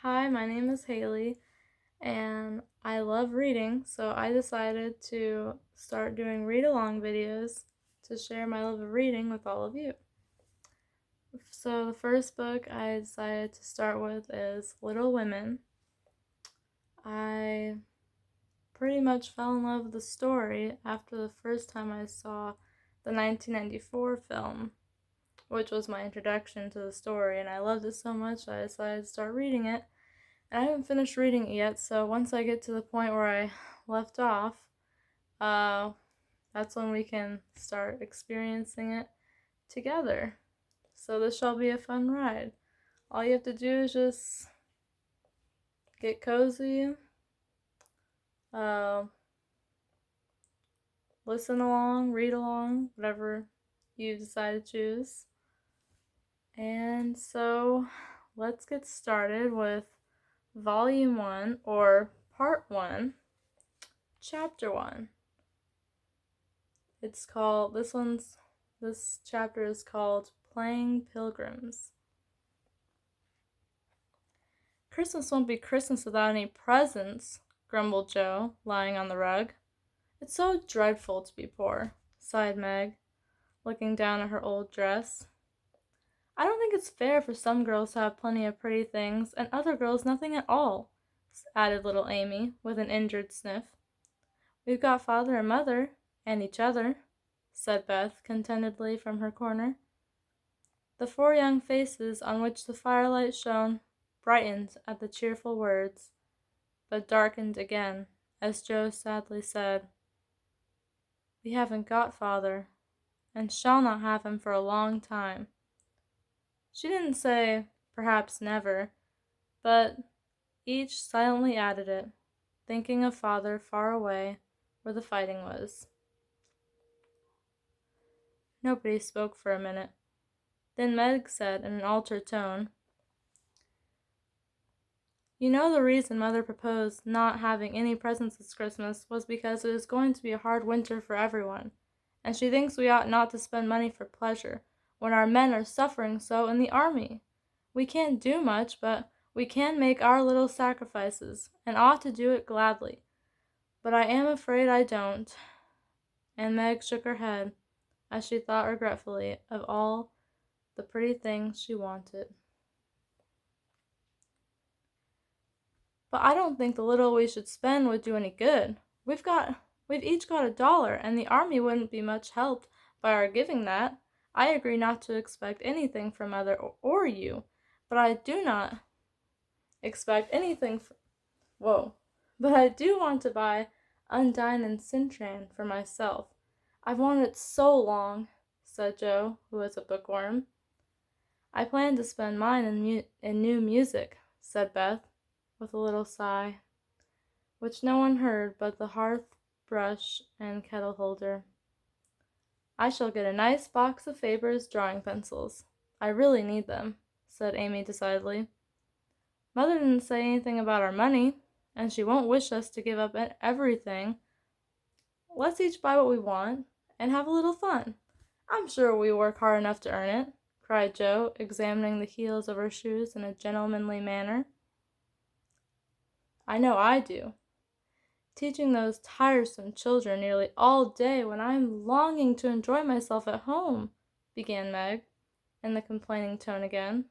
Hi, my name is Haley, and I love reading, so I decided to start doing read along videos to share my love of reading with all of you. So, the first book I decided to start with is Little Women. I pretty much fell in love with the story after the first time I saw the 1994 film, which was my introduction to the story, and I loved it so much I decided to start reading it. I haven't finished reading it yet, so once I get to the point where I left off, uh, that's when we can start experiencing it together. So this shall be a fun ride. All you have to do is just get cozy, uh, listen along, read along, whatever you decide to choose. And so let's get started with Volume 1, or Part 1, Chapter 1. It's called, this chapter is called Playing Pilgrims. Christmas won't be Christmas without any presents, grumbled Joe, lying on the rug. It's so dreadful to be poor, sighed Meg, looking down at her old dress. I don't think it's fair for some girls to have plenty of pretty things and other girls nothing at all, added little Amy, with an injured sniff. We've got father and mother, and each other, said Beth contentedly from her corner. The four young faces on which the firelight shone brightened at the cheerful words, but darkened again as Joe sadly said, "We haven't got father, and shall not have him for a long time." She didn't say, "Perhaps never," but each silently added it, thinking of father far away where the fighting was. Nobody spoke for a minute. Then Meg said in an altered tone, "You know the reason Mother proposed not having any presents this Christmas was because it is going to be a hard winter for everyone, and she thinks we ought not to spend money for pleasure, when our men are suffering so in the army. We can't do much, but we can make our little sacrifices, and ought to do it gladly. But I am afraid I don't." And Meg shook her head, as she thought regretfully of all the pretty things she wanted. "But I don't think the little we should spend would do any good. We've each got $1, and the army wouldn't be much helped by our giving that. I agree not to expect anything from mother or you, but I do not expect anything whoa. But I do want to buy Undine and Cintran for myself. I've wanted it so long," said Joe, who was a bookworm. "I plan to spend mine in new music," said Beth, with a little sigh, which no one heard but the hearth brush and kettle holder. "I shall get a nice box of Faber's drawing pencils. I really need them," said Amy decidedly. "Mother didn't say anything about our money, and she won't wish us to give up everything. Let's each buy what we want, and have a little fun. I'm sure we work hard enough to earn it," cried Joe, examining the heels of her shoes in a gentlemanly manner. "I know I do. Teaching those tiresome children nearly all day when I am longing to enjoy myself at home," began Meg, in the complaining tone again.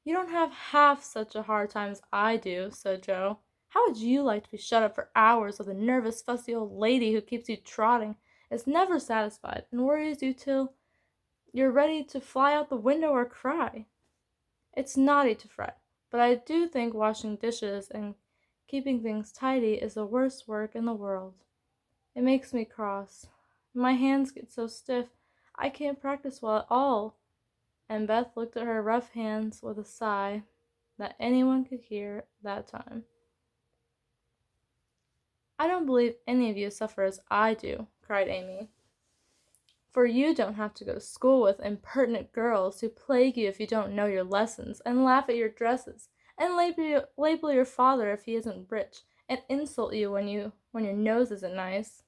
"You don't have half such a hard time as I do," said Joe. "How would you like to be shut up for hours with a nervous, fussy old lady who keeps you trotting, is never satisfied, and worries you till you're ready to fly out the window or cry? It's naughty to fret, but I do think washing dishes and keeping things tidy is the worst work in the world. It makes me cross. My hands get so stiff I can't practice well at all." And Beth looked at her rough hands with a sigh that anyone could hear that time. "I don't believe any of you suffer as I do," cried Amy. "For you don't have to go to school with impertinent girls who plague you if you don't know your lessons, and laugh at your dresses, and label your father if he isn't rich, and insult you when your nose isn't nice."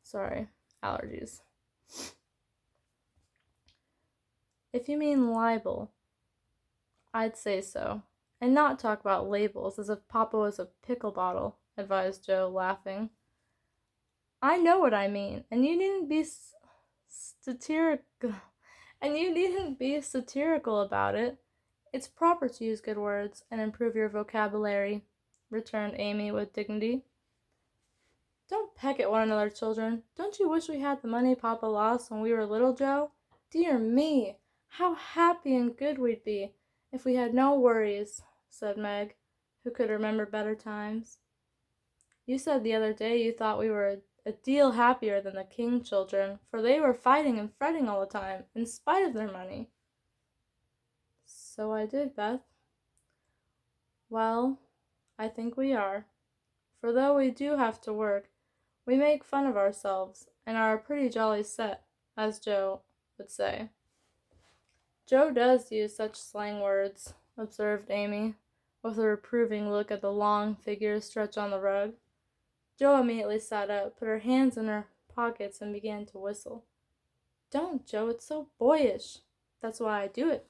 Sorry, allergies. If you mean libel, I'd say so. And not talk about labels as if Papa was a pickle bottle, advised Joe, laughing. I know what I mean, and you needn't be satirical. And you needn't be satirical about it. It's proper to use good words and improve your vocabulary, returned Amy with dignity. Don't peck at one another, children. Don't you wish we had the money Papa lost when we were little, Joe? Dear me, how happy and good we'd be if we had no worries, said Meg, who could remember better times. You said the other day you thought we were a deal happier than the King children, for they were fighting and fretting all the time, in spite of their money. So I did, Beth. Well, I think we are. For though we do have to work, we make fun of ourselves, and are a pretty jolly set, as Joe would say. Joe does use such slang words, observed Amy, with a reproving look at the long figure stretched on the rug. Joe immediately sat up, put her hands in her pockets, and began to whistle. Don't, Joe, it's so boyish. That's why I do it.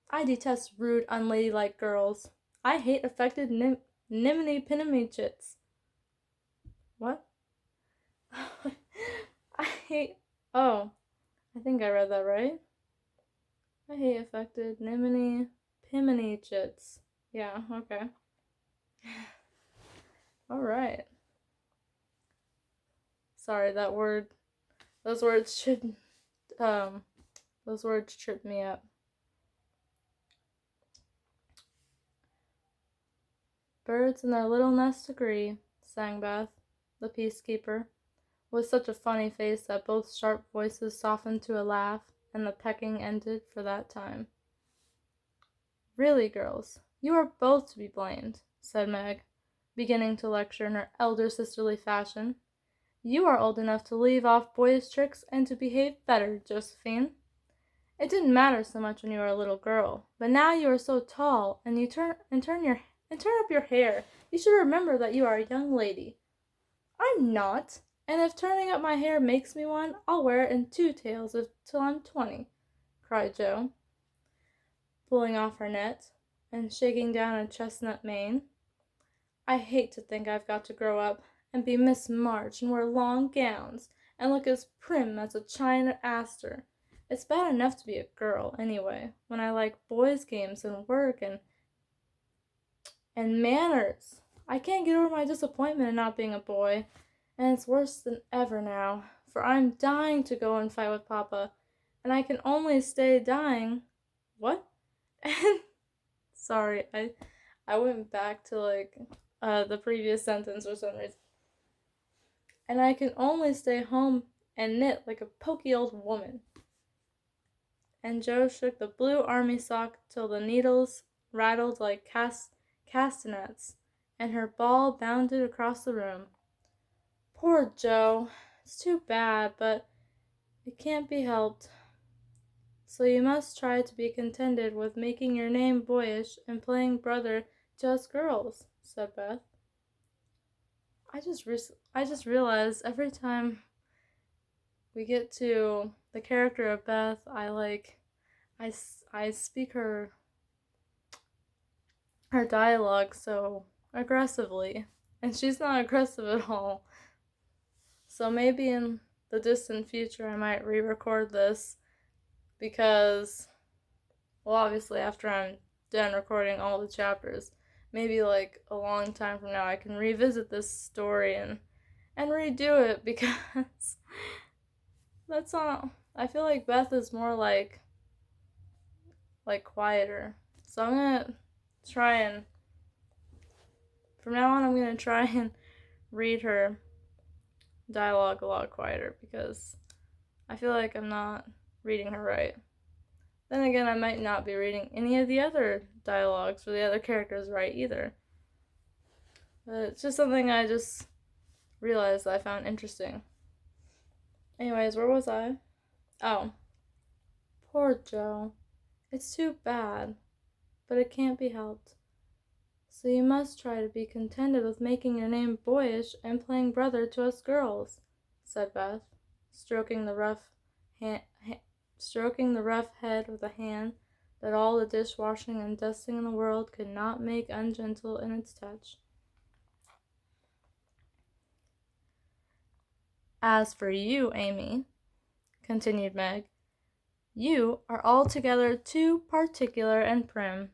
I detest rude, unladylike girls. I hate affected niminy-pinimy chits. What? I hate... Oh, I think I read that right. I hate affected niminy-piminy chits. Yeah, okay. Alright. Sorry, those words trip me up. Birds in their little nests agree, sang Beth, the peacekeeper, with such a funny face that both sharp voices softened to a laugh, and the pecking ended for that time. Really, girls, you are both to be blamed, said Meg, beginning to lecture in her elder sisterly fashion. You are old enough to leave off boyish tricks and to behave better, Josephine. It didn't matter so much when you were a little girl, but now you are so tall, and you turn up your hair. You should remember that you are a young lady. I'm not, and if turning up my hair makes me one, I'll wear it in 2 tails till I'm 20, cried Joe, pulling off her net and shaking down a chestnut mane. I hate to think I've got to grow up and be Miss March and wear long gowns and look as prim as a China aster. It's bad enough to be a girl, anyway, when I like boys' games and work and manners. I can't get over my disappointment in not being a boy, and it's worse than ever now, for I'm dying to go and fight with Papa, and I can only stay dying. What? Sorry, I went back to the previous sentence for some reason. And I can only stay home and knit like a poky old woman. And Joe shook the blue army sock till the needles rattled like castanets, and her ball bounded across the room. Poor Joe! It's too bad, but it can't be helped. So you must try to be contented with making your name boyish and playing brother to us girls, said Beth. I just realized every time we get to the character of Beth, I speak her dialogue so aggressively, and she's not aggressive at all. So maybe in the distant future I might re-record this, because, well, obviously after I'm done recording all the chapters, maybe like a long time from now I can revisit this story and redo it, because that's not, I feel like Beth is more like quieter. So I'm gonna try and, from now on, I'm gonna try and read her dialogue a lot quieter, because I feel like I'm not reading her right. Then again, I might not be reading any of the other dialogues for the other characters right either. But it's just something I just realized I found interesting. Anyways, where was I? Oh. Poor Joe. It's too bad, but it can't be helped. So you must try to be contented with making your name boyish and playing brother to us girls, said Beth, stroking the rough stroking the rough head with a hand that all the dishwashing and dusting in the world could not make ungentle in its touch. As for you, Amy, continued Meg, you are altogether too particular and prim.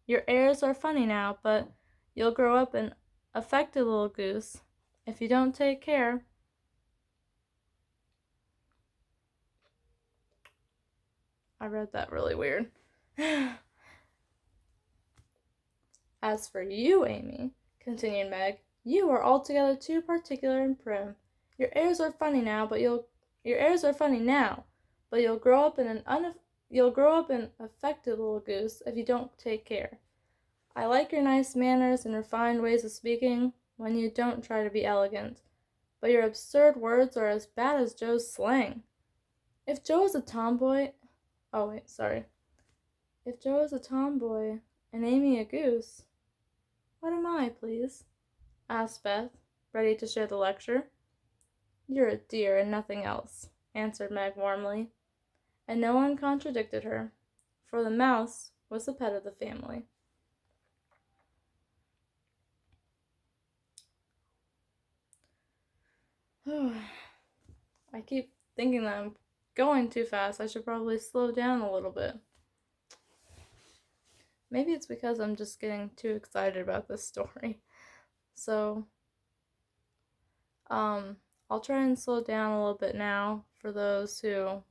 Your airs are funny now, but you'll grow up an affected little goose if you don't take care. I read that really weird. As for you, Amy, continued Meg, you are altogether too particular and prim. Your airs are funny now, but you'll grow up an affected little goose if you don't take care. I like your nice manners and refined ways of speaking when you don't try to be elegant, but your absurd words are as bad as Joe's slang. If Joe is a tomboy, If Joe is a tomboy and Amy a goose, what am I, please? Asked Beth, ready to share the lecture. You're a dear and nothing else, answered Meg warmly, and no one contradicted her, for the mouse was the pet of the family. I keep thinking that I'm going too fast. I should probably slow down a little bit. Maybe it's because I'm just getting too excited about this story. So, I'll try and slow down a little bit now for those who,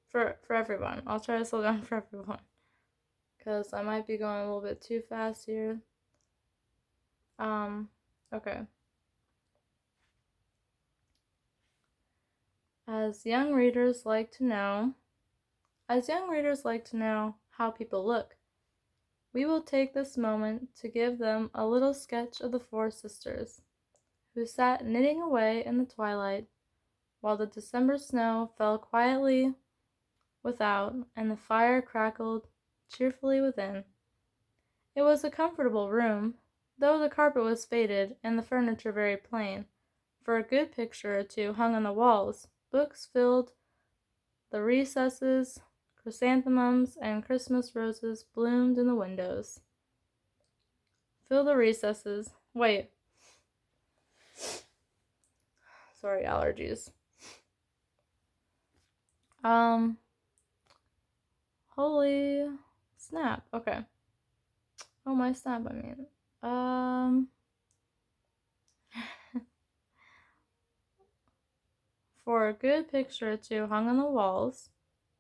for everyone. I'll try to slow down for everyone, because I might be going a little bit too fast here. Okay. As young readers like to know how people look, we will take this moment to give them a little sketch of the four sisters, who sat knitting away in the twilight, while the December snow fell quietly without and the fire crackled cheerfully within. It was a comfortable room, though the carpet was faded and the furniture very plain, for a good picture or two hung on the walls. Books filled the recesses, chrysanthemums and Christmas roses bloomed in the windows. Fill the recesses. Wait. Sorry, allergies. Holy snap. Okay. Oh, my snap, I mean. For a good picture or two hung on the walls,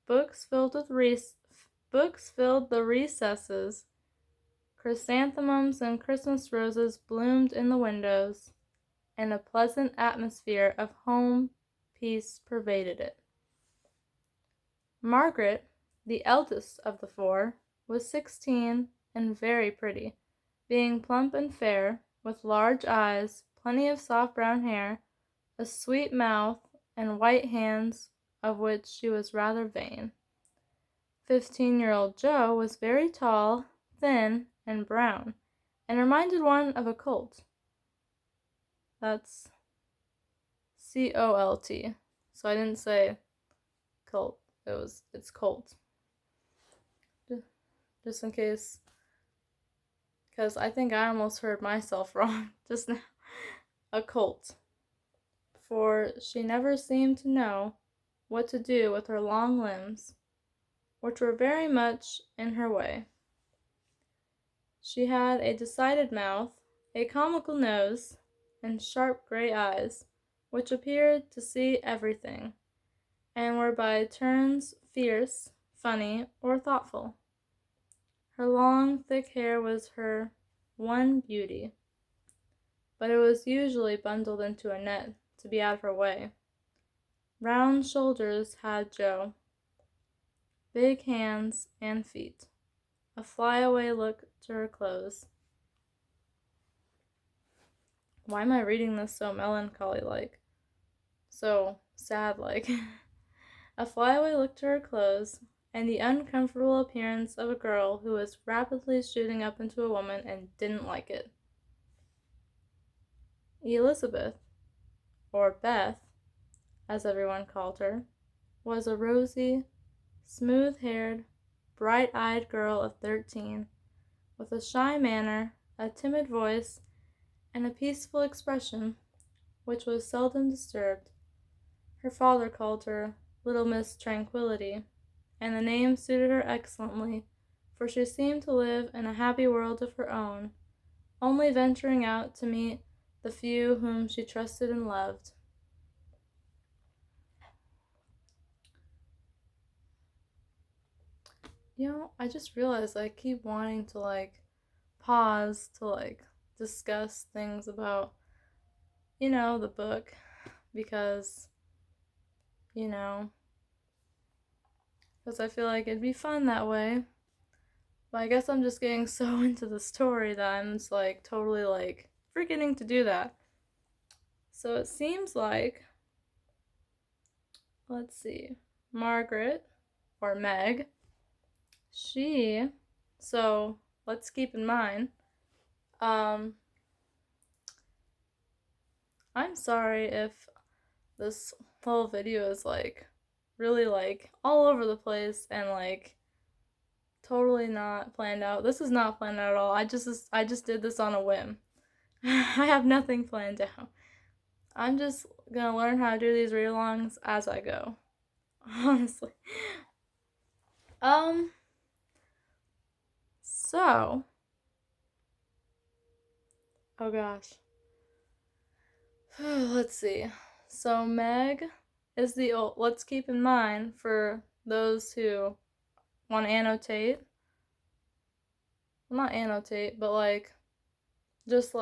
books filled the recesses, chrysanthemums and Christmas roses bloomed in the windows, and a pleasant atmosphere of home peace pervaded it. Margaret, the eldest of the four, was 16 and very pretty, being plump and fair, with large eyes, plenty of soft brown hair, a sweet mouth, and white hands, of which she was rather vain. 15-year-old Joe was very tall, thin, and brown, and reminded one of a colt. That's Colt. So I didn't say colt. It's colt. Just in case, because I think I almost heard myself wrong just now. A colt. For she never seemed to know what to do with her long limbs, which were very much in her way. She had a decided mouth, a comical nose, and sharp gray eyes, which appeared to see everything, and were by turns fierce, funny, or thoughtful. Her long, thick hair was her one beauty, but it was usually bundled into a net to be out of her way. Round shoulders had Joe, big hands and feet, a flyaway look to her clothes. Why am I reading this so melancholy-like? So sad-like. A flyaway look to her clothes, and the uncomfortable appearance of a girl who was rapidly shooting up into a woman and didn't like it. Elizabeth, or Beth, as everyone called her, was a rosy, smooth-haired, bright-eyed girl of 13, with a shy manner, a timid voice, and a peaceful expression which was seldom disturbed. Her father called her Little Miss Tranquillity, and the name suited her excellently, for she seemed to live in a happy world of her own, only venturing out to meet the few whom she trusted and loved. I just realized I keep wanting to pause to discuss things about, the book because, you know, because I feel like it'd be fun that way. But I guess I'm just getting so into the story that I'm just totally forgetting to do that. So it seems like, let's see, Margaret, or Meg, so let's keep in mind, I'm sorry if this whole video is really all over the place and totally not planned out. This is not planned out at all. I just did this on a whim. I have nothing planned out. I'm just gonna learn how to do these read-alongs as I go. Honestly. So, oh gosh. Let's see. So Meg is the old. Let's keep in mind for those who want to annotate. Well, not annotate, but just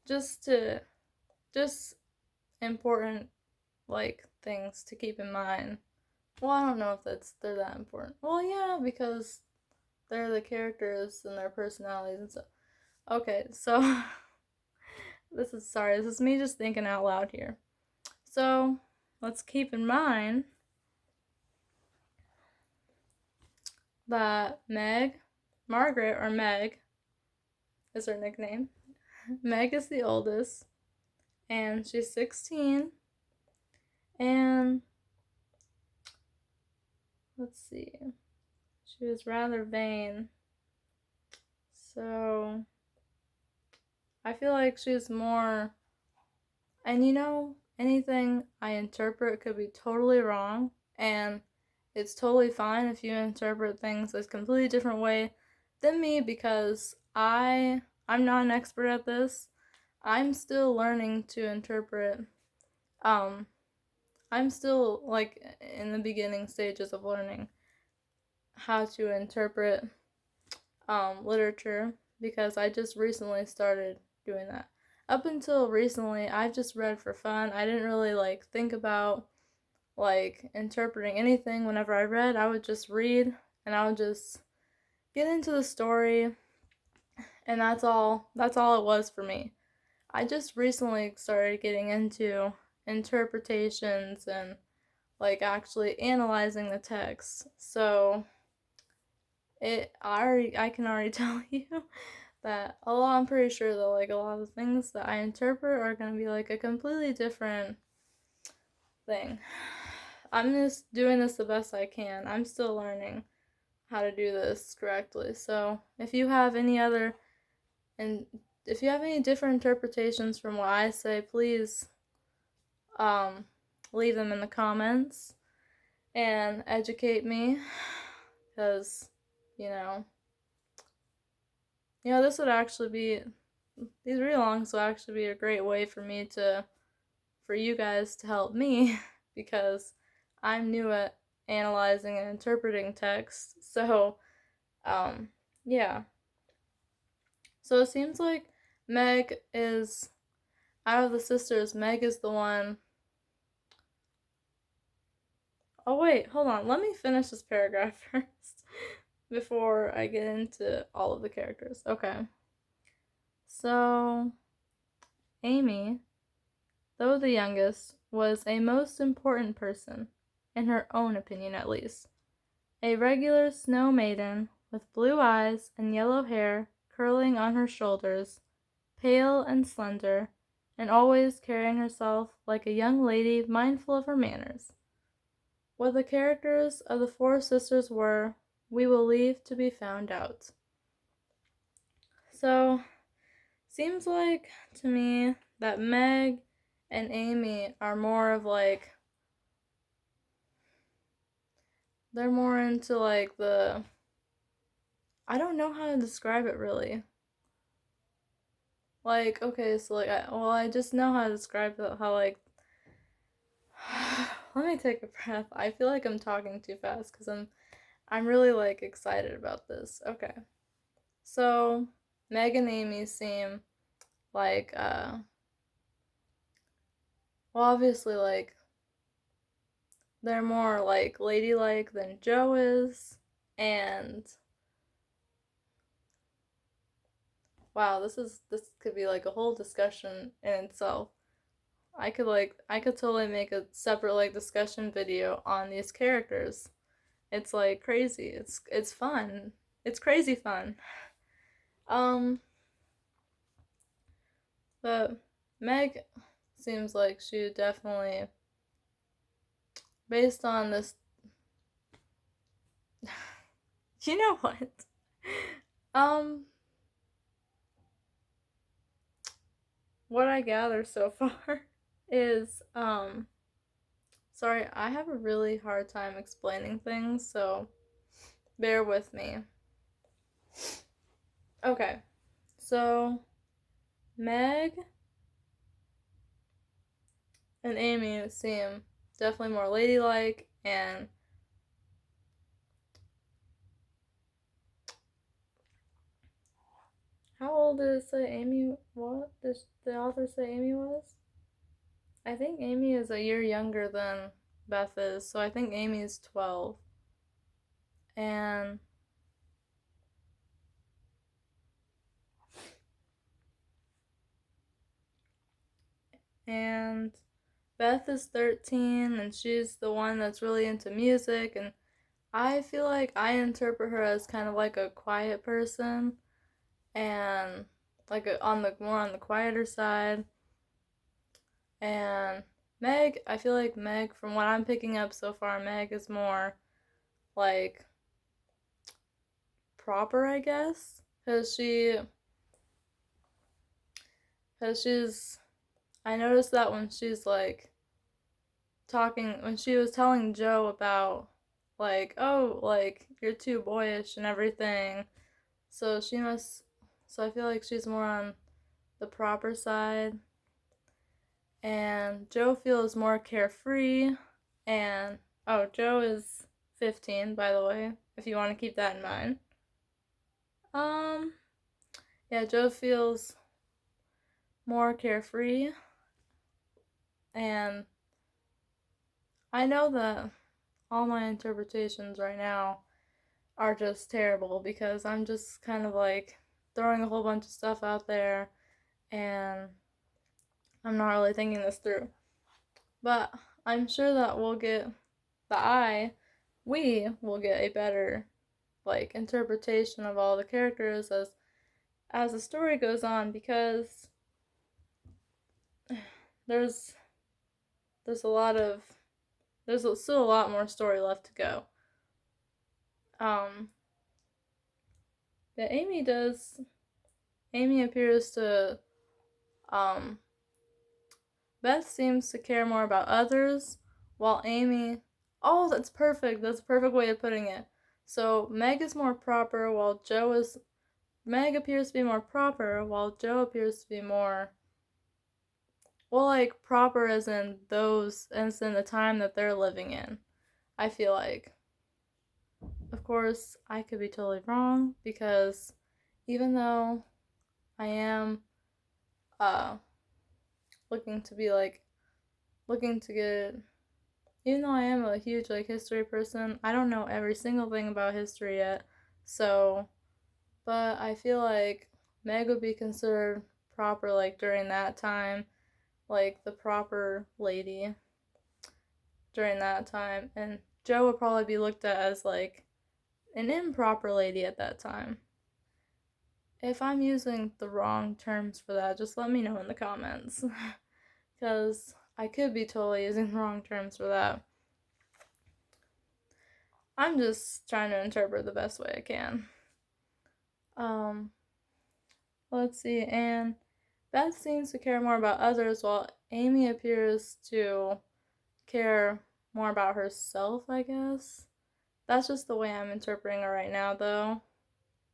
just to just important things to keep in mind. Well, I don't know if they're that important. Well, yeah, because they're the characters and their personalities and stuff. Okay, so this is me just thinking out loud here. So, let's keep in mind that Margaret, or Meg, is her nickname. Meg is the oldest, and she's 16, and let's see, she was rather vain, so I feel like she's more, and anything I interpret could be totally wrong, and it's totally fine if you interpret things a completely different way than me, because I'm not an expert at this. I'm still learning to interpret. I'm still in the beginning stages of learning how to interpret literature, because I just recently started doing that. Up until recently, I've just read for fun. I didn't really think about interpreting anything. Whenever I read, I would just read and I would just get into the story, and that's all it was for me. I just recently started getting into interpretations and actually analyzing the text. So I can already tell you that I'm pretty sure that a lot of the things that I interpret are going to be a completely different thing. I'm just doing this the best I can. I'm still learning how to do this correctly. So if you have any different interpretations from what I say, please leave them in the comments and educate me, because this would actually be, these read-alongs will actually be a great way for you guys to help me, because I'm new at analyzing and interpreting text. So yeah. So it seems like Meg is, out of the sisters, Meg is the one. Oh wait, hold on. Let me finish this paragraph first before I get into all of the characters. Okay. So, Amy, though the youngest, was a most important person, in her own opinion at least. A regular snow maiden, with blue eyes and yellow hair curling on her shoulders, pale and slender, and always carrying herself like a young lady mindful of her manners. What the characters of the four sisters were, we will leave to be found out. So, seems like to me that Meg and Amy are more of like, they're more into like I don't know how to describe it really. Like, okay, so like, I just know how to describe it, how like, let me take a breath. I feel like I'm talking too fast because I'm really like excited about this. Okay. So, Meg and Amy seem like well, obviously like they're more like ladylike than Joe is, and wow, this could be like a whole discussion in itself. I could totally make a separate like discussion video on these characters. It's like crazy. It's fun. It's crazy fun. Um but Meg seems like she definitely, based on this, you know what? Um what I gather so far is sorry, I have a really hard time explaining things, so bear with me. Okay. So Meg and Amy seem definitely more ladylike, and how old did it say Amy, what did the author say Amy was? I think Amy is a year younger than Beth is, so I think Amy is 12. And and Beth is 13 and she's the one that's really into music, and I feel like I interpret her as kind of like a quiet person and like on the more on the quieter side. And Meg, I feel like Meg, from what I'm picking up so far, Meg is more like proper, I guess, cause she's I noticed that when she's like talking when she was telling Joe about like, oh, like you're too boyish and everything. So she must so I feel like she's more on the proper side, and Joe feels more carefree. And oh, Joe is 15, by the way, if you want to keep that in mind. Um yeah, Joe feels more carefree, and I know that all my interpretations right now are just terrible because I'm just kind of like throwing a whole bunch of stuff out there, and I'm not really thinking this through. But I'm sure that we will get a better like interpretation of all the characters as the story goes on, because there's there's a lot of there's still a lot more story left to go. Um but Amy appears to um Beth seems to care more about others, while Amy. Oh, that's perfect. That's a perfect way of putting it. So Meg is more proper, while Joe is. Meg appears to be more proper, while Joe appears to be more. Well, like proper as in the time that they're living in. I feel like. Of course, I could be totally wrong because even though I am uh looking to be like looking to get even though I am a huge like history person, I don't know every single thing about history yet. So, but I feel like Meg would be considered proper like during that time, like the proper lady during that time, and Joe would probably be looked at as like an improper lady at that time. If I'm using the wrong terms for that, just let me know in the comments. Because I could be totally using the wrong terms for that. I'm just trying to interpret the best way I can. Um, let's see, and Beth seems to care more about others while Amy appears to care more about herself, I guess. That's just the way I'm interpreting it right now, though.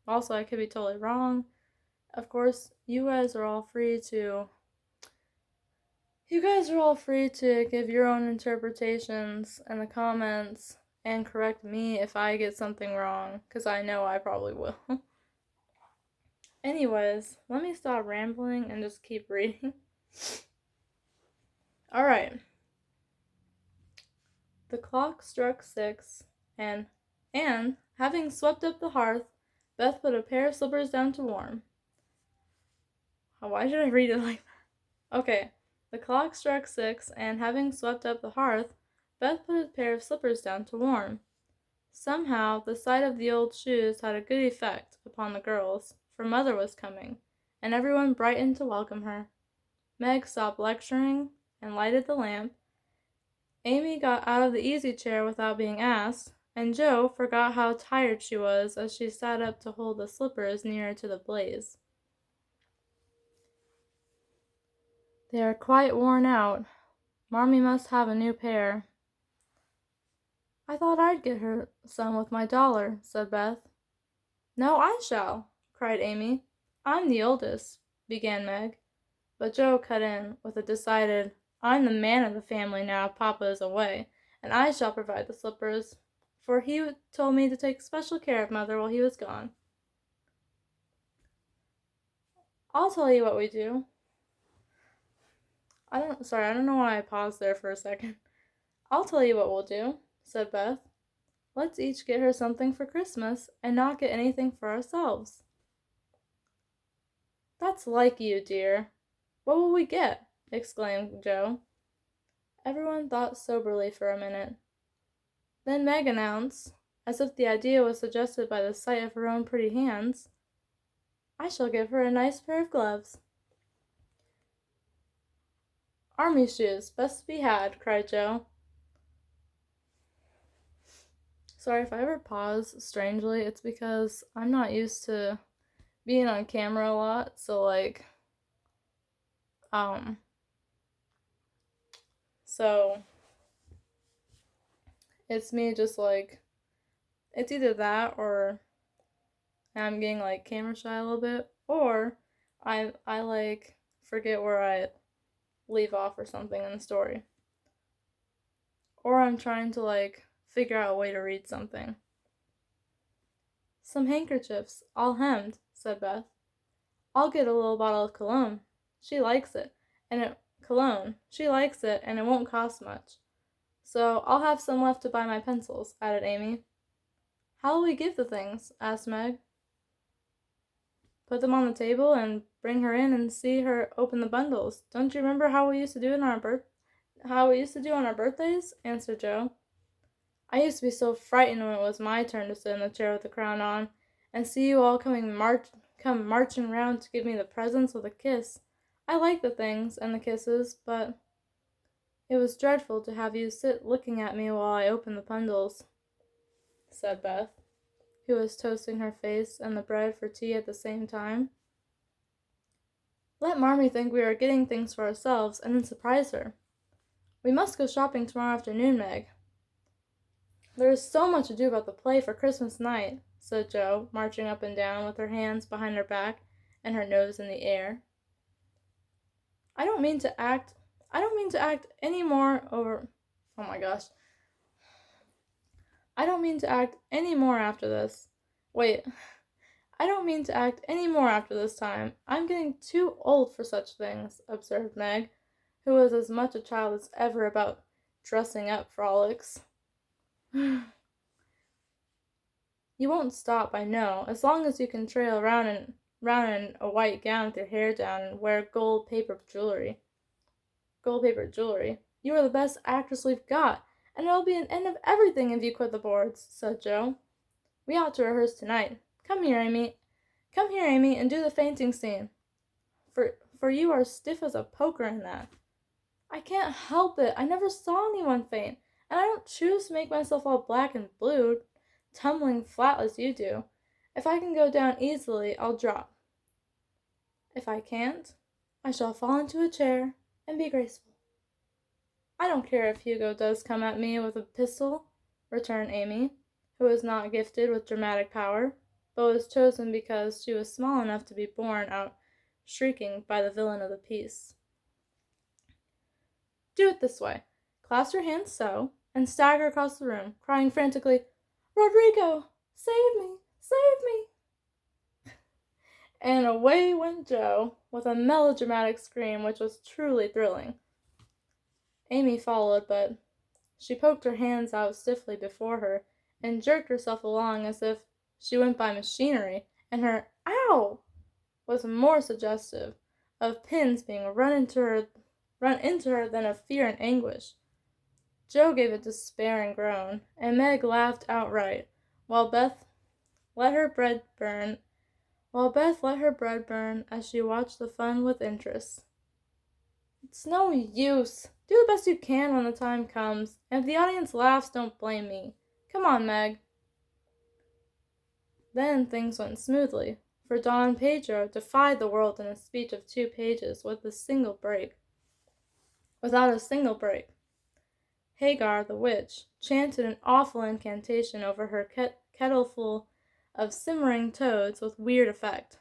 Also, I could be totally wrong. Of course, you guys are all free to give your own interpretations in the comments and correct me if I get something wrong, because I know I probably will. Anyways, let me stop rambling and just keep reading. Alright. The clock struck 6, and having swept up the hearth, Beth put a pair of slippers down to warm. Why did I read it like that? Okay. The clock struck 6, and having swept up the hearth, Beth put a pair of slippers down to warm. Somehow, the sight of the old shoes had a good effect upon the girls, for Mother was coming, and everyone brightened to welcome her. Meg stopped lecturing and lighted the lamp. Amy got out of the easy chair without being asked, and Jo forgot how tired she was as she sat up to hold the slippers nearer to the blaze. They are quite worn out. Marmee must have a new pair. I thought I'd get her some with my dollar, said Beth. No, I shall, cried Amy. I'm the oldest, began Meg, but Jo cut in with a decided, I'm the man of the family now Papa is away, and I shall provide the slippers, for he told me to take special care of Mother while he was gone. I'll tell you what we do. I don't know why I paused there for a second. I'll tell you what we'll do, said Beth. Let's each get her something for Christmas and not get anything for ourselves. That's like you, dear. What will we get? Exclaimed Jo. Everyone thought soberly for a minute. Then Meg announced, as if the idea was suggested by the sight of her own pretty hands, I shall give her a nice pair of gloves. Army shoes, best to be had, cried Jo. Sorry if I ever pause strangely, it's because I'm not used to being on camera a lot, so so it's me just it's either that or I'm getting camera shy a little bit, or I forget where I leave off or something in the story, or I'm trying to figure out a way to read something. Some handkerchiefs, all hemmed, said Beth. I'll get a little bottle of cologne. She likes it, and it won't cost much. So I'll have some left to buy my pencils, added Amy. How'll we give the things? Asked Meg. Put them on the table and bring her in and see her open the bundles. Don't you remember how we used to do on our birthdays? Answered Jo. I used to be so frightened when it was my turn to sit in the chair with the crown on, and see you all come marching round to give me the presents with a kiss. I like the things and the kisses, but it was dreadful to have you sit looking at me while I opened the bundles, said Beth, who was toasting her face and the bread for tea at the same time. Let Marmee think we are getting things for ourselves and then surprise her. We must go shopping tomorrow afternoon, Meg. There is so much to do about the play for Christmas night, said Jo, marching up and down with her hands behind her back and her nose in the air. I don't mean to act any more after this. Wait. I don't mean to act any more after this time. I'm getting too old for such things, observed Meg, who was as much a child as ever about dressing up frolics. You won't stop, I know, as long as you can trail around in a white gown with your hair down and wear gold paper jewelry. You are the best actress we've got, and it'll be an end of everything if you quit the boards, said Jo. We ought to rehearse tonight. Come here, Amy. Come here, Amy, and do the fainting scene. For you are stiff as a poker in that. I can't help it. I never saw anyone faint, and I don't choose to make myself all black and blue, tumbling flat as you do. If I can go down easily, I'll drop. If I can't, I shall fall into a chair and be graceful. I don't care if Hugo does come at me with a pistol, returned Amy, who was not gifted with dramatic power, but was chosen because she was small enough to be borne out shrieking by the villain of the piece. Do it this way. Clasp your hands so, and stagger across the room, crying frantically, Rodrigo, save me, save me. And away went Jo, with a melodramatic scream which was truly thrilling. Amy followed, but she poked her hands out stiffly before her, and jerked herself along as if she went by machinery, and her "ow" was more suggestive of pins being run into her than of fear and anguish. Jo gave a despairing groan, and Meg laughed outright, while Beth let her bread burn as she watched the fun with interest. It's no use. Do the best you can when the time comes, and if the audience laughs, don't blame me. Come on, Meg. Then things went smoothly, for Don Pedro defied the world in a speech of 2 pages without a single break. Hagar, the witch, chanted an awful incantation over her kettleful of simmering toads with weird effect.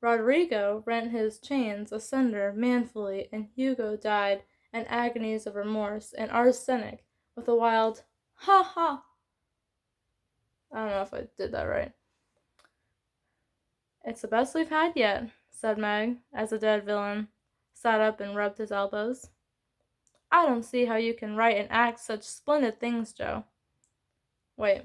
Rodrigo rent his chains asunder manfully, and Hugo died in agonies of remorse, and Arsenic, with a wild ha ha. I don't know if I did that right. It's the best we've had yet, said Meg, as the dead villain sat up and rubbed his elbows. I don't see how you can write and act such splendid things, Jo. Wait.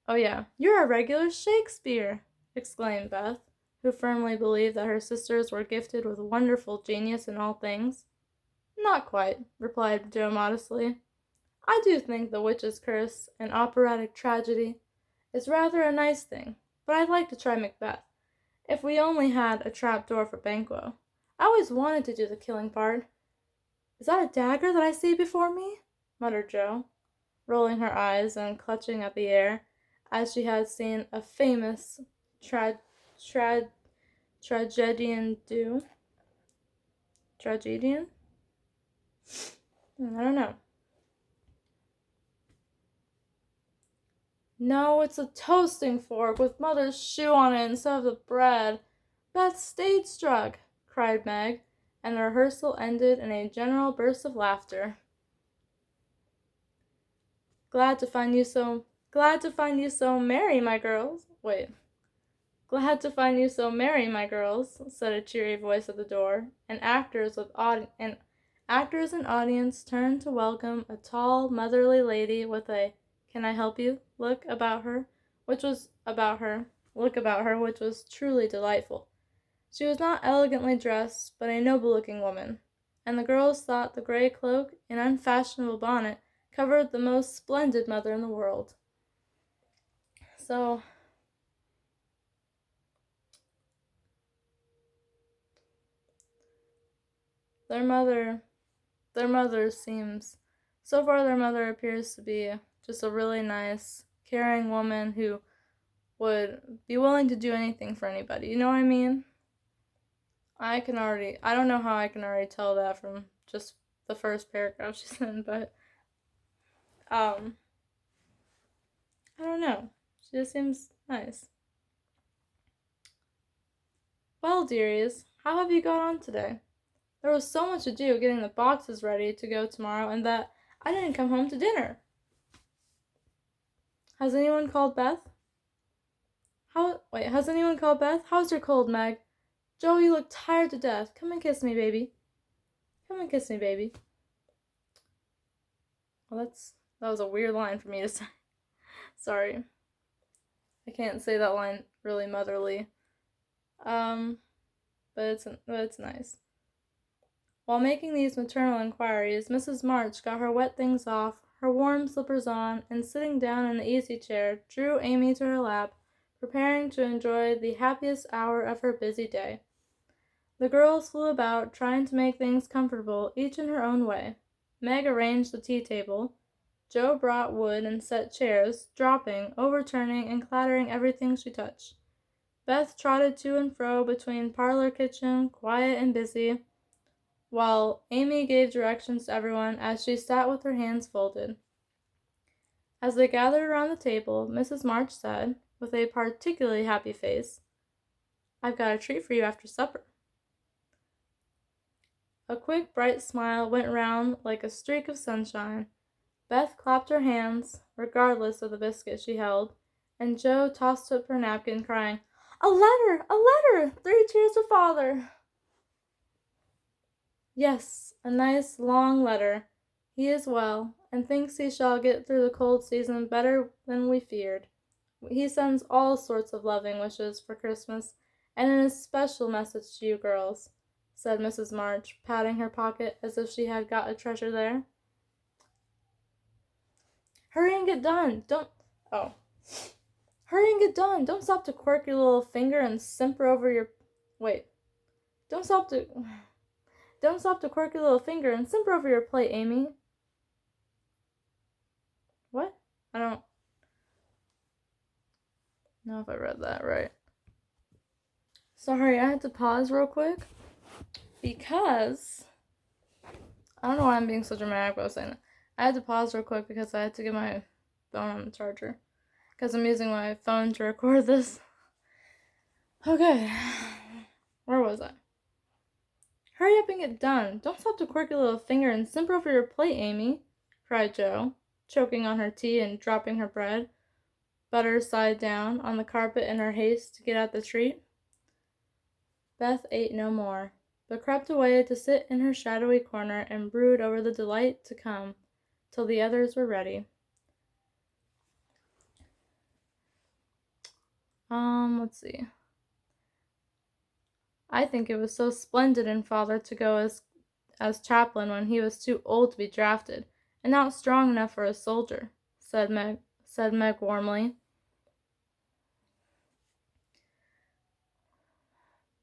Oh yeah, you're a regular Shakespeare, exclaimed Beth, who firmly believed that her sisters were gifted with wonderful genius in all things. Not quite, replied Jo modestly. I do think The Witch's Curse, an operatic tragedy, is rather a nice thing, but I'd like to try Macbeth, if we only had a trapdoor for Banquo. I always wanted to do the killing part. Is that a dagger that I see before me? Muttered Jo, rolling her eyes and clutching at the air, as she had seen a famous tragedian do. Tragedian? I don't know. No, it's a toasting fork with Mother's shoe on it instead of the bread. That's stage struck, cried Meg, and the rehearsal ended in a general burst of laughter. Glad to find you so merry, my girls. Glad to find you so merry, my girls, said a cheery voice at the door, and actors and audience turned to welcome a tall, motherly lady with a "Can I help you?" look about her, which was truly delightful. She was not elegantly dressed, but a noble-looking woman, and the girls thought the gray cloak and unfashionable bonnet covered the most splendid mother in the world. So, their mother appears to be just a really nice, caring woman who would be willing to do anything for anybody. You know what I mean? I don't know how I can already tell that from just the first paragraph she's in, but, I don't know. She just seems nice. Well, dearies, how have you got on today? There was so much to do getting the boxes ready to go tomorrow, and that I didn't come home to dinner. Has anyone called Beth? Has anyone called Beth? How's your cold, Meg? Jo, you look tired to death. Come and kiss me, baby. Come and kiss me, baby. Well, that was a weird line for me to say. Sorry. I can't say that line really motherly. But it's nice. While making these maternal inquiries, Mrs. March got her wet things off, her warm slippers on, and sitting down in the easy chair, drew Amy to her lap, preparing to enjoy the happiest hour of her busy day. The girls flew about, trying to make things comfortable, each in her own way. Meg arranged the tea table. Jo brought wood and set chairs, dropping, overturning, and clattering everything she touched. Beth trotted to and fro between parlor kitchen, quiet and busy, while Amy gave directions to everyone as she sat with her hands folded. As they gathered around the table, Mrs. March said, with a particularly happy face, "I've got a treat for you after supper." A quick, bright smile went round like a streak of sunshine. Beth clapped her hands, regardless of the biscuit she held, and Jo tossed up her napkin, crying, "A letter! A letter! 3 cheers to Father!" "Yes, a nice, long letter. He is well, and thinks he shall get through the cold season better than we feared. He sends all sorts of loving wishes for Christmas, and an especial message to you girls," said Mrs. March, patting her pocket as if she had got a treasure there. "Hurry and get done! Hurry and get done! Don't stop to quirk your little finger and simper over your... Wait. Don't stop to quirk your little finger and simper over your plate, Amy." What? I don't know if I read that right. Sorry, I had to pause real quick because I don't know why I'm being so dramatic about saying that. I had to pause real quick because I had to get my phone on the charger because I'm using my phone to record this. Okay, where was I? "Hurry up and get done. Don't stop to quirk your little finger and simper over your plate, Amy," cried Jo, choking on her tea and dropping her bread, butter side down, on the carpet in her haste to get at the treat. Beth ate no more, but crept away to sit in her shadowy corner and brood over the delight to come, till the others were ready. Let's see. "I think it was so splendid in Father to go as chaplain when he was too old to be drafted, and not strong enough for a soldier," said Meg warmly.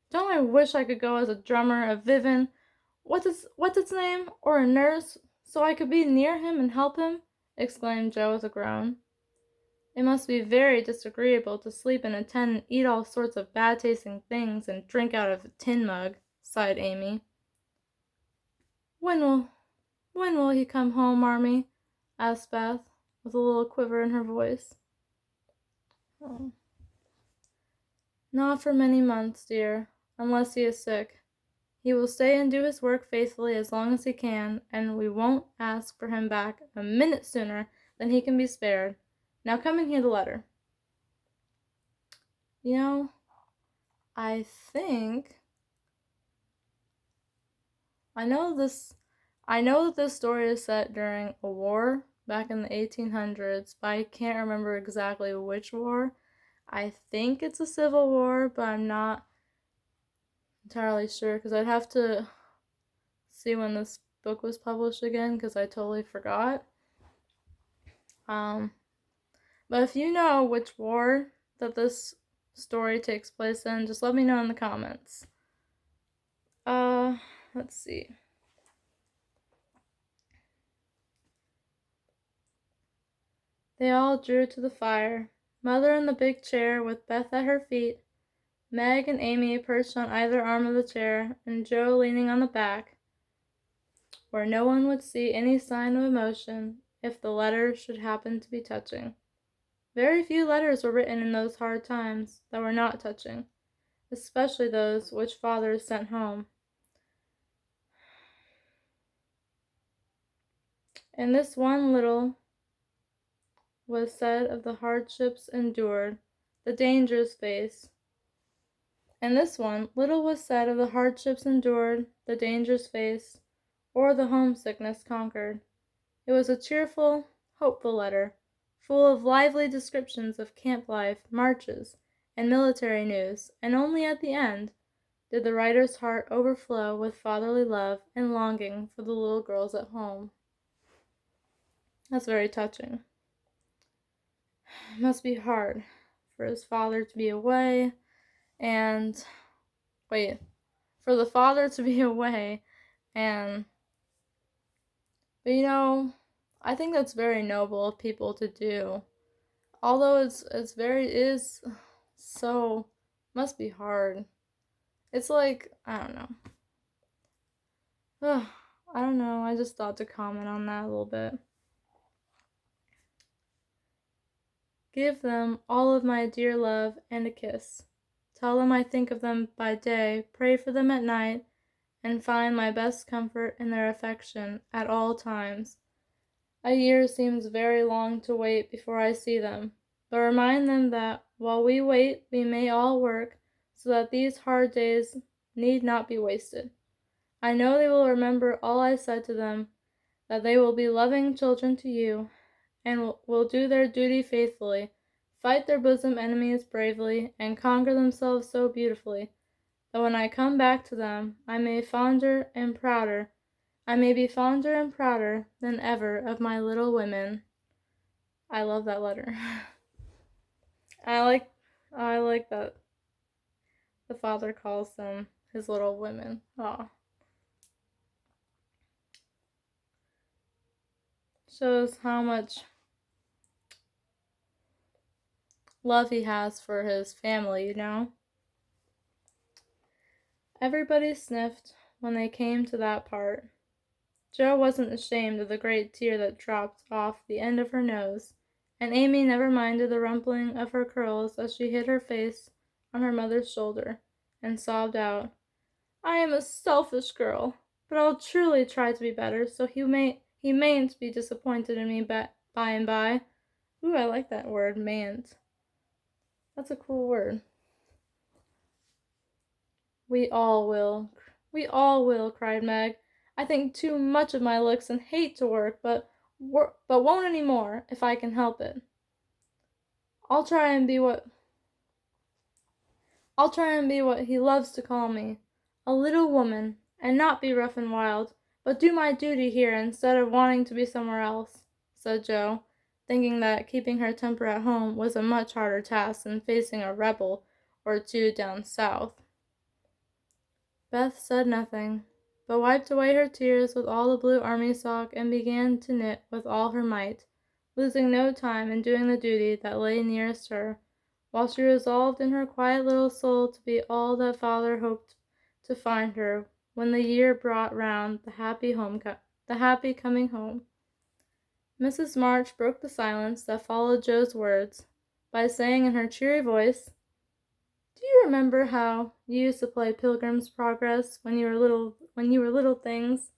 "Don't I wish I could go as a drummer, a vivin, what's its name, or a nurse, so I could be near him and help him," exclaimed Jo with a groan. "It must be very disagreeable to sleep in a tent and eat all sorts of bad-tasting things and drink out of a tin mug," sighed Amy. When will he come home, Marmee?" asked Beth, with a little quiver in her voice. "Oh, not for many months, dear, unless he is sick. He will stay and do his work faithfully as long as he can, and we won't ask for him back a minute sooner than he can be spared. Now come and hear the letter." You know, I think I know that this story is set during a war back in the 1800s, but I can't remember exactly which war. I think it's a civil war, but I'm not entirely sure because I'd have to see when this book was published again because I totally forgot. But if you know which war that this story takes place in, just let me know in the comments. Let's see. They all drew to the fire, Mother in the big chair with Beth at her feet, Meg and Amy perched on either arm of the chair, and Jo leaning on the back, where no one would see any sign of emotion if the letter should happen to be touching. Very few letters were written in those hard times that were not touching, especially those which fathers sent home. And this one little was said of the hardships endured, the dangers faced. And this one little was said of the hardships endured, the dangers faced, or the homesickness conquered. It was a cheerful, hopeful letter, full of lively descriptions of camp life, marches, and military news, and only at the end did the writer's heart overflow with fatherly love and longing for the little girls at home. That's very touching. It must be hard for his father to be away, and wait, for the father to be away, and but I think that's very noble of people to do. Although it is so must be hard. It's like I don't know. Ugh, I don't know. I just thought to comment on that a little bit. Give them all of my dear love and a kiss. Tell them I think of them by day, pray for them at night, and find my best comfort in their affection at all times. A year seems very long to wait before I see them, but remind them that while we wait, we may all work so that these hard days need not be wasted. I know they will remember all I said to them, that they will be loving children to you, and will do their duty faithfully, fight their bosom enemies bravely, and conquer themselves so beautifully, that when I come back to them, I may be fonder and prouder than ever of my little women. I love that letter. I like that the father calls them his little women. Aw. Shows how much love he has for his family, Everybody sniffed when they came to that part. Jo wasn't ashamed of the great tear that dropped off the end of her nose, and Amy never minded the rumpling of her curls as she hid her face on her mother's shoulder, and sobbed out, I am a selfish girl, but I'll truly try to be better, so he mayn't be disappointed in me by and by. Ooh, I like that word, mayn't. That's a cool word. We all will, cried Meg. I think too much of my looks and hate to work, but won't any more, if I can help it. I'll try and be what he loves to call me, a little woman, and not be rough and wild, but do my duty here instead of wanting to be somewhere else, said Jo, thinking that keeping her temper at home was a much harder task than facing a rebel or two down south. Beth said nothing, but wiped away her tears with all the blue army sock and began to knit with all her might, losing no time in doing the duty that lay nearest her, while she resolved in her quiet little soul to be all that father hoped to find her when the year brought round the happy coming home. Mrs. March broke the silence that followed Jo's words by saying in her cheery voice, Do you remember how you used to play Pilgrim's Progress when you were little things?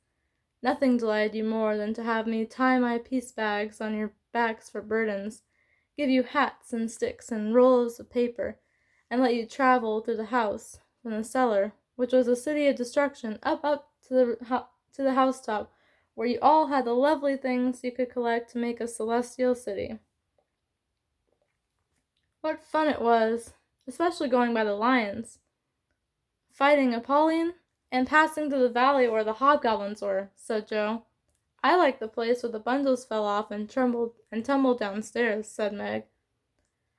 Nothing delighted you more than to have me tie my piece bags on your backs for burdens, give you hats and sticks and rolls of paper, and let you travel through the house, from the cellar, which was a city of destruction, up to the housetop, where you all had the lovely things you could collect to make a celestial city. What fun it was, especially going by the lions, fighting Apollyon, and passing through the valley where the hobgoblins were, said Jo. I like the place where the bundles fell off and tumbled downstairs, said Meg.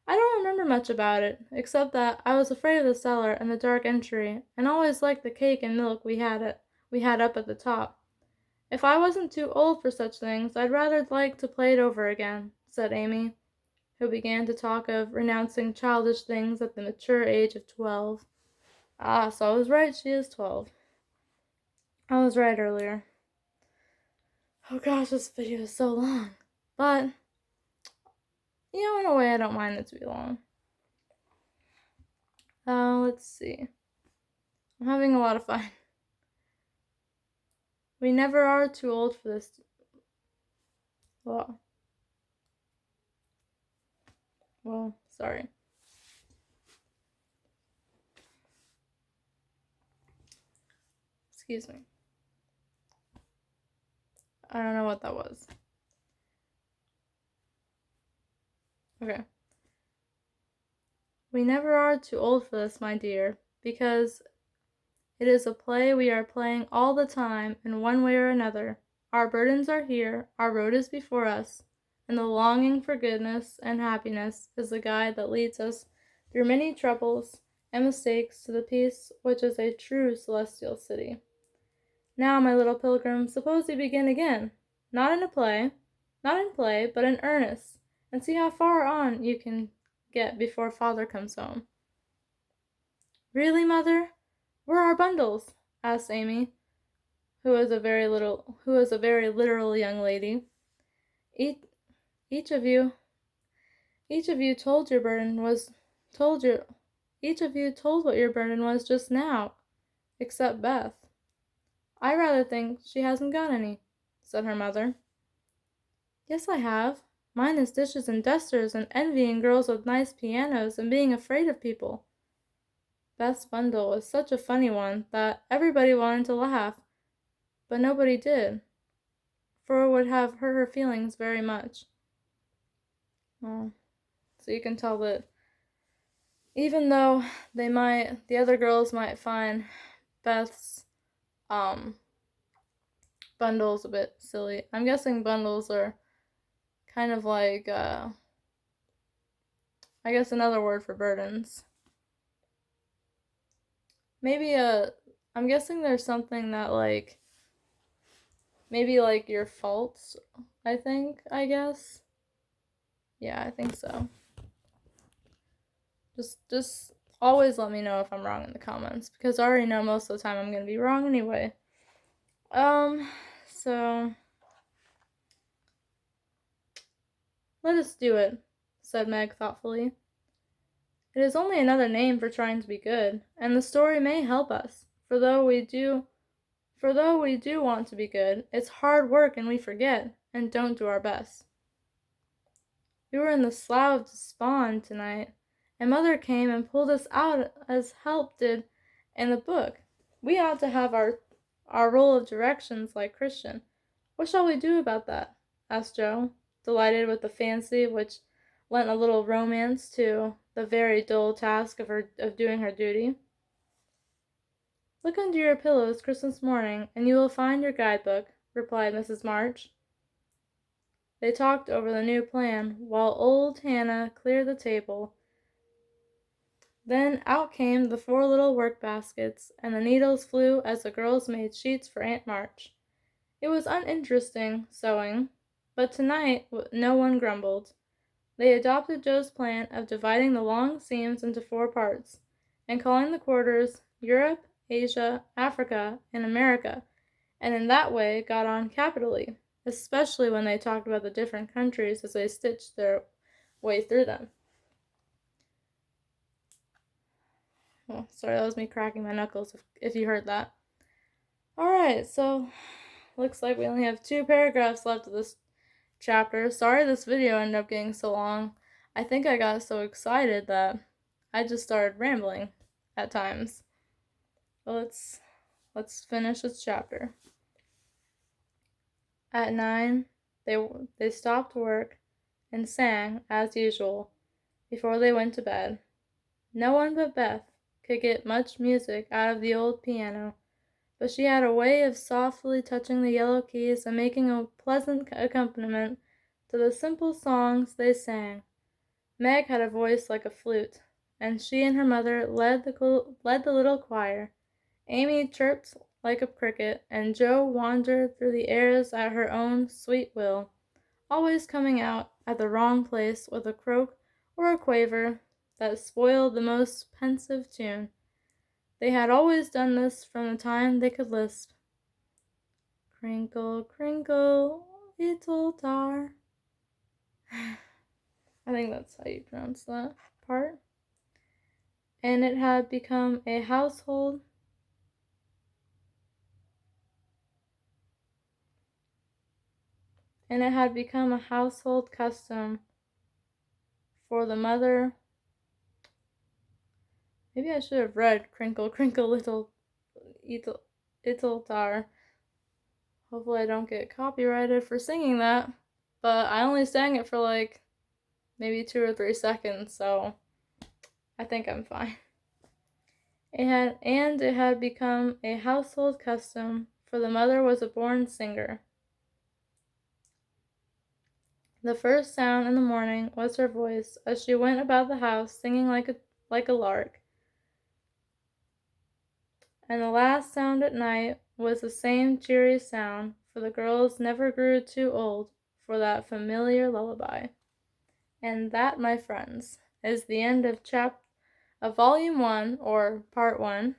I don't remember much about it, except that I was afraid of the cellar and the dark entry, and always liked the cake and milk we had up at the top. If I wasn't too old for such things, I'd rather like to play it over again, said Amy, who began to talk of renouncing childish things at the mature age of 12. Ah, so I was right, she is 12. I was right earlier. Oh gosh, this video is so long. But, in a way I don't mind it to be long. Let's see. I'm having a lot of fun. We never are too old for this. Well, sorry. Excuse me. I don't know what that was. Okay. We never are too old for this, my dear, because it is a play we are playing all the time in one way or another. Our burdens are here, our road is before us, and the longing for goodness and happiness is the guide that leads us through many troubles and mistakes to the peace which is a true celestial city. Now, my little pilgrim, suppose you begin again, not in a play, not in play, but in earnest, and see how far on you can get before father comes home. Really, mother? Where are our bundles? Asked Amy, who was a very literal young lady. Each, each of you, each of you told your burden was, told your, each of you told what your burden was just now, except Beth. I rather think she hasn't got any, said her mother. Yes, I have. Mine is dishes and dusters and envying girls with nice pianos and being afraid of people. Beth's bundle was such a funny one that everybody wanted to laugh, but nobody did, for it would have hurt her feelings very much. Well, so you can tell that even though the other girls might find Beth's bundles a bit silly. I'm guessing bundles are kind of like, I guess another word for burdens. Maybe I'm guessing there's something that maybe your faults, I guess. Yeah, I think so. Just always let me know if I'm wrong in the comments, because I already know most of the time I'm going to be wrong anyway. So let us do it, said Meg thoughtfully. It is only another name for trying to be good, and the story may help us, for though we do want to be good, it's hard work and we forget, and don't do our best. We were in the Slough of Despond tonight, and Mother came and pulled us out as Help did in the book. We ought to have our roll of directions like Christian. What shall we do about that? Asked Jo, delighted with the fancy which lent a little romance to the very dull task of doing her duty. Look under your pillows Christmas morning, and you will find your guidebook, replied Mrs. March. They talked over the new plan, while old Hannah cleared the table. Then out came the 4 little work baskets, and the needles flew as the girls made sheets for Aunt March. It was uninteresting sewing, but tonight no one grumbled. They adopted Jo's plan of dividing the long seams into 4 parts, and calling the quarters Europe, Asia, Africa, and America, and in that way got on capitally, especially when they talked about the different countries as they stitched their way through them. Oh, sorry, that was me cracking my knuckles if you heard that. Alright, so looks like we only have 2 paragraphs left of this chapter. Sorry this video ended up getting so long. I think I got so excited that I just started rambling at times. But let's finish this chapter. At 9, they stopped work and sang as usual before they went to bed. No one but Beth could get much music out of the old piano, but she had a way of softly touching the yellow keys and making a pleasant accompaniment to the simple songs they sang. Meg had a voice like a flute, and she and her mother led the little choir. Amy chirped like a cricket, and Jo wandered through the airs at her own sweet will, always coming out at the wrong place with a croak or a quaver that spoiled the most pensive tune. They had always done this from the time they could lisp. Crinkle, crinkle, little tar. I think that's how you pronounce that part. And it had become a household custom for the mother. Maybe I should have read Crinkle, Crinkle, Little Tar. Hopefully I don't get copyrighted for singing that. But I only sang it for maybe 2 or 3 seconds, so I think I'm fine. It had become a household custom, for the mother was a born singer. The first sound in the morning was her voice, as she went about the house singing like like a lark. And the last sound at night was the same cheery sound, for the girls never grew too old for that familiar lullaby. And that, my friends, is the end of Volume 1, or Part 1,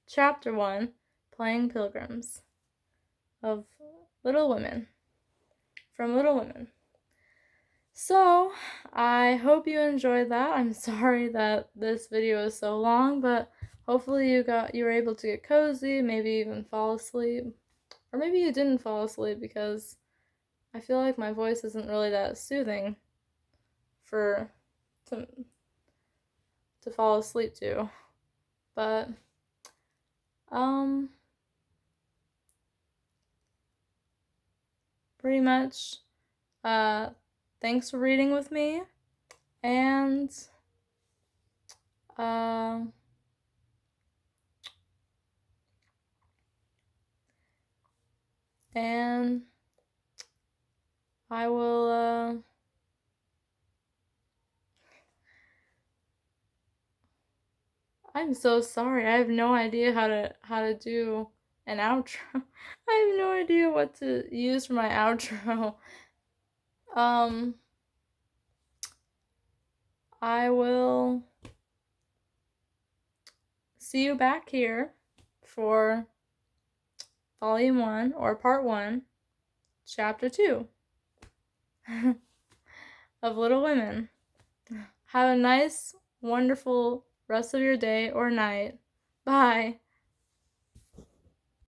Chapter 1, Playing Pilgrims, of Little Women, from Little Women. So, I hope you enjoyed that. I'm sorry that this video is so long, but hopefully you were able to get cozy, maybe even fall asleep. Or maybe you didn't fall asleep, because I feel like my voice isn't really that soothing for to fall asleep to. But pretty much thanks for reading with me, and and I will I'm so sorry. I have no idea how to do an outro. I have no idea what to use for my outro. I will see you back here for Volume 1, or Part 1, Chapter 2 of Little Women. Have a nice, wonderful rest of your day or night. Bye.